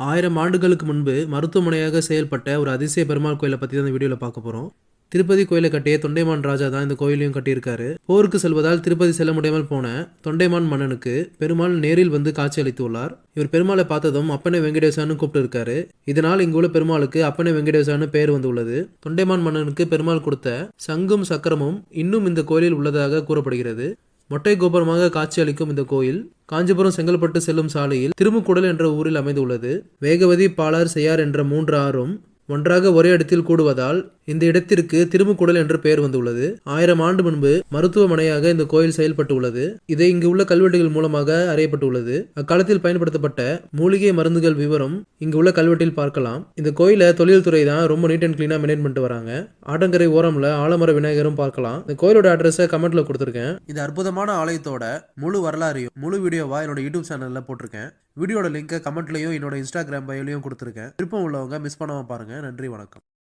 1000 ஆண்டுகளுக்கு முன்பு மருத்துவமனையாக செயல்பட்ட ஒரு அதிசய பெருமாள் கோயிலை பற்றி தான் இந்த வீடியோவில் பார்க்க போகிறோம். திருப்பதி கோயிலை கட்டிய தொண்டைமான் ராஜா தான் இந்த கோயிலையும் கட்டியிருக்காரு. போருக்கு செல்வதால் திருப்பதி செல்ல முடியாமல் போன தொண்டைமான் மன்னனுக்கு பெருமாள் நேரில் வந்து காட்சி அளித்துள்ளார். இவர் பெருமாளை பார்த்ததும் அப்பனே வெங்கடேசான்னு கூப்பிட்டு இருக்காரு. இதனால் இங்குள்ள பெருமாளுக்கு அப்பனே வெங்கடேசான்னு பெயர் வந்துள்ளது. தொண்டைமான் மன்னனுக்கு பெருமாள் கொடுத்த சங்கும் சக்கரமும் இன்னும் இந்த கோயிலில் உள்ளதாக கூறப்படுகிறது. மொட்டை கோபுரமாக காட்சியளிக்கும் இந்த கோயில் காஞ்சிபுரம் செங்கல்பட்டு செல்லும் சாலையில் திருமுக்கூடல் என்ற ஊரில் அமைந்துள்ளது. வேகவதி, பாலார், செய்யார் என்ற 3 ஆறும் ஒன்றாக ஒரே இடத்தில் கூடுவதால் இந்த இடத்திற்கு திருமுக்கூடல் என்று பெயர் வந்துள்ளது. 1000 ஆண்டு முன்பு மருத்துவமனையாக இந்த கோயில் செயல்பட்டு உள்ளது. இதை இங்கு உள்ள கல்வெட்டுகள் மூலமாக அறியப்பட்டுள்ளது. அக்காலத்தில் பயன்படுத்தப்பட்ட மூலிகை மருந்துகள் விவரம் இங்கு உள்ள கல்வெட்டில் பார்க்கலாம். இந்த கோயில தொழில்துறை தான் ரொம்ப நீட் அண்ட் கிளீனா மெயின்டைன் பண்ணிட்டு வராங்க. ஆடங்கரை ஓரம்ல ஆலமர விநாயகரும் பார்க்கலாம். இந்த கோயிலோட அட்ரஸை கமெண்ட்ல கொடுத்துருக்கேன். இது அற்புதமான ஆலயத்தோட முழு வரலாறையும் முழு வீடியோவா என்னோட யூடியூப் சேனல்ல போட்டிருக்கேன். வீடியோட லிங்கை கமெண்ட்லயும் என்னோட இன்ஸ்டாகிராம் பயோலையும் கொடுத்துருக்கேன். விருப்பம் உள்ளவங்க மிஸ் பண்ணாம பாருங்க. நன்றி, வணக்கம்.